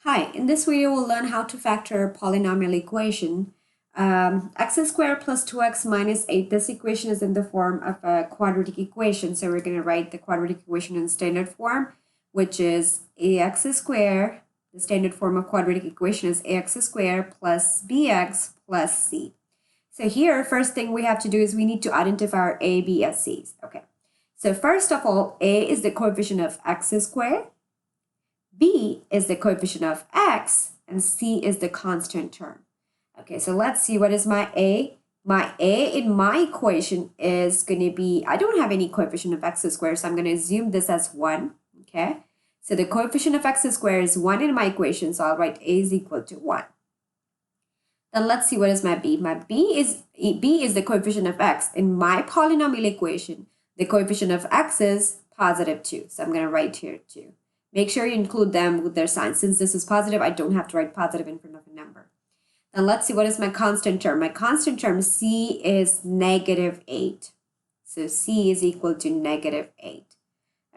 Hi, in this video we'll learn how to factor a polynomial equation. X squared plus 2x minus 8. This equation is in the form of a quadratic equation. So we're going to write the quadratic equation in standard form, which is ax squared. The standard form of quadratic equation is ax squared plus bx plus c. So here, first thing we have to do is we need to identify our a, b, and c's. Okay. So first of all, a is the coefficient of x squared. B is the coefficient of x, and C is the constant term. Okay, so let's see, what is my A? My A in my equation is going to be, I don't have any coefficient of x squared, so I'm going to assume this as 1, okay? So the coefficient of x squared is 1 in my equation, so I'll write A is equal to 1. Then let's see, what is my B? My B is the coefficient of x. In my polynomial equation, the coefficient of x is positive 2, so I'm going to write here 2. Make sure you include them with their signs. Since this is positive, I don't have to write positive in front of a number. Then let's see, what is my constant term? My constant term, C, is negative 8. So C is equal to negative 8.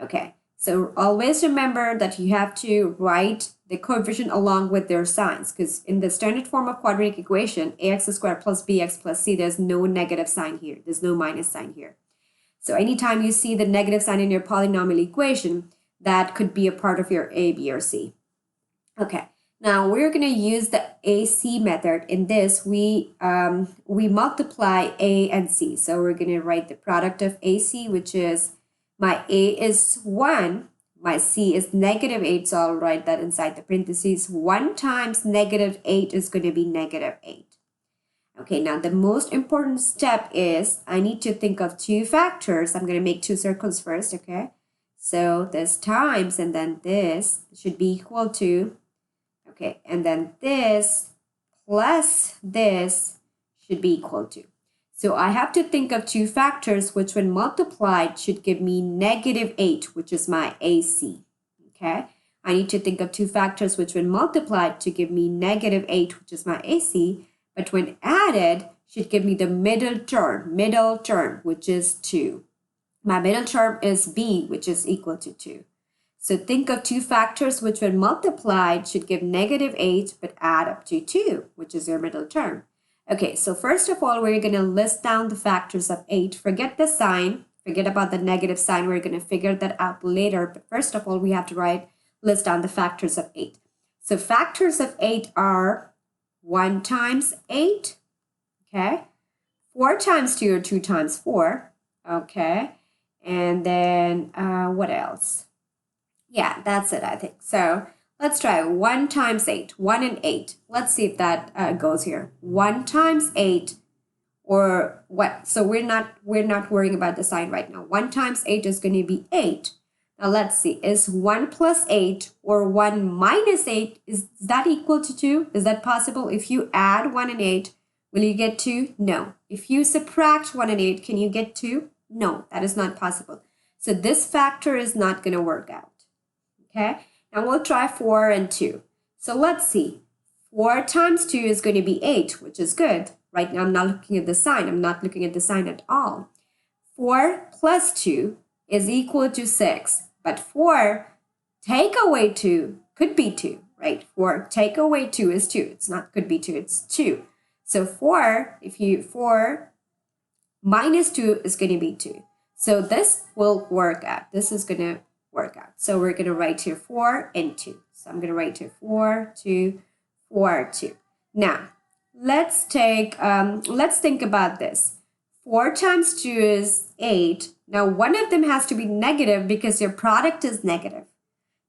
Okay, so always remember that you have to write the coefficient along with their signs, because in the standard form of quadratic equation, ax squared plus bx plus c, there's no negative sign here. There's no minus sign here. So anytime you see the negative sign in your polynomial equation, that could be a part of your A, B, or C. Okay, now we're going to use the AC method. In this, we multiply A and C. So we're going to write the product of AC, which is my A is 1, my C is negative 8. So I'll write that inside the parentheses. 1 times negative 8 is going to be negative 8. Okay, now the most important step is I need to think of two factors. I'm going to make two circles first, okay? So this times, and then this should be equal to, okay, and then this plus this should be equal to. So I have to think of two factors which when multiplied should give me negative 8, which is my AC, okay? I need to think of two factors which when multiplied to give me negative 8, which is my AC, but when added should give me the middle term, which is 2. My middle term is B, which is equal to 2. So think of two factors which when multiplied should give negative 8, but add up to 2, which is your middle term. Okay, so first of all, we're going to list down the factors of 8. Forget the sign. Forget about the negative sign. We're going to figure that out later. But first of all, we have to list down the factors of 8. So factors of 8 are 1 times 8, okay? 4 times 2 or 2 times 4, okay? And then what else? Yeah, that's it, I think. So let's try 1 times 8, 1 and 8. Let's see if that goes here. 1 times 8, or what? So we're not worrying about the sign right now. 1 times 8 is going to be 8. Now let's see, is 1 plus 8 or 1 minus 8, is that equal to 2? Is that possible? If you add 1 and 8, will you get 2? No. If you subtract 1 and 8, can you get 2? No, that is not possible. So this factor is not going to work out. Okay, now we'll try 4 and 2. So let's see. 4 times 2 is going to be 8, which is good. Right now I'm not looking at the sign. I'm not looking at the sign at all. 4 plus 2 is equal to 6. But 4 take away 2 could be 2, right? 4 take away 2 is 2. It's not could be 2, it's 2. So 4 minus 2 is going to be 2. So this will work out. This is going to work out. So we're going to write here 4 and 2. So I'm going to write here 4, 2, 4, 2. Now, let's think about this. 4 times 2 is 8. Now, one of them has to be negative because your product is negative.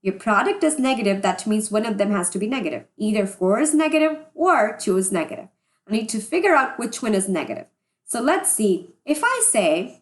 Your product is negative. That means one of them has to be negative. Either 4 is negative or 2 is negative. I need to figure out which one is negative. So let's see, if I say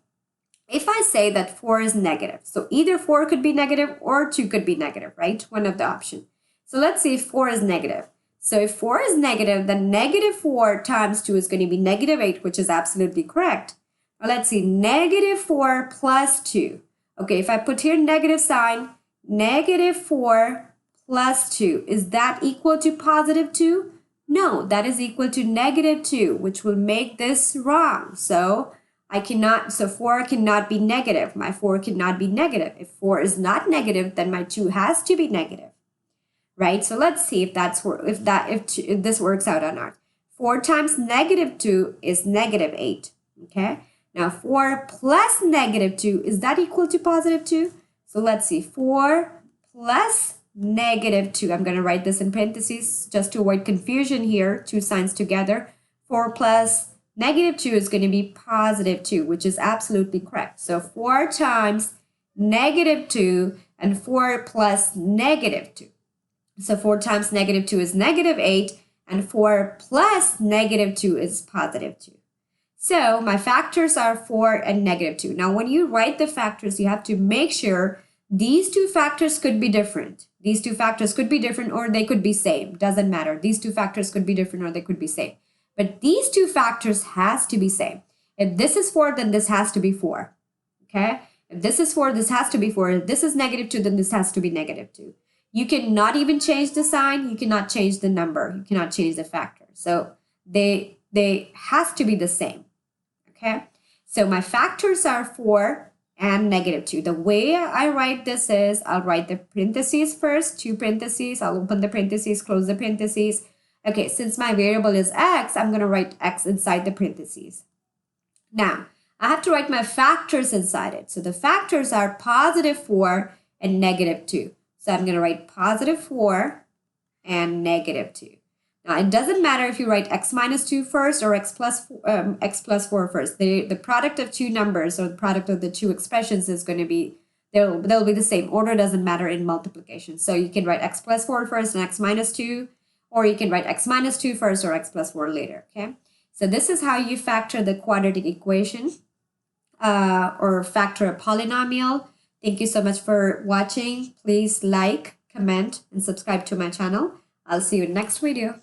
that 4 is negative, so either 4 could be negative or 2 could be negative, right? One of the options. So let's see if 4 is negative. So if 4 is negative, then negative 4 times 2 is going to be negative 8, which is absolutely correct. Now let's see, negative 4 plus 2. Okay, if I put here negative sign, negative 4 plus 2, is that equal to positive 2? No, that is equal to negative 2, which will make this wrong. So 4 cannot be negative. My 4 cannot be negative. If 4 is not negative, then my 2 has to be negative. right? So let's see if if this works out or not. 4 times -2 is -8, okay? Now 4 plus -2, is that equal to +2? So let's see, 4 plus -2. I'm going to write this in parentheses just to avoid confusion here, two signs together. 4 plus -2 is going to be +2, which is absolutely correct. So 4 times -2 and 4 plus -2. So 4 times -2 is -8, and 4 plus -2 is +2. So my factors are 4 and -2. Now, when you write the factors, you have to make sure these two factors could be different. These two factors could be different or they could be same. Doesn't matter. These two factors could be different or they could be same. But these two factors has to be same. If this is 4, then this has to be 4. Okay? If this is 4, this has to be 4. If this is -2, then this has to be -2. You cannot even change the sign. You cannot change the number. You cannot change the factor. So they has to be the same. Okay? So my factors are 4 and -2. The way I write this is I'll write the parentheses first, 2 parentheses. I'll open the parentheses, close the parentheses. Okay, since my variable is x, I'm going to write x inside the parentheses. Now, I have to write my factors inside it. So the factors are +4 and -2. So I'm going to write +4 and -2. Now, it doesn't matter if you write x minus 2 first or x plus 4 first. The product of two numbers or the product of the two expressions is going to be, they'll be the same. Order doesn't matter in multiplication. So you can write x plus 4 first and x minus 2, or you can write x minus 2 first or x plus 4 later, okay? So this is how you factor the quadratic equation or factor a polynomial. Thank you so much for watching. Please like, comment, and subscribe to my channel. I'll see you in the next video.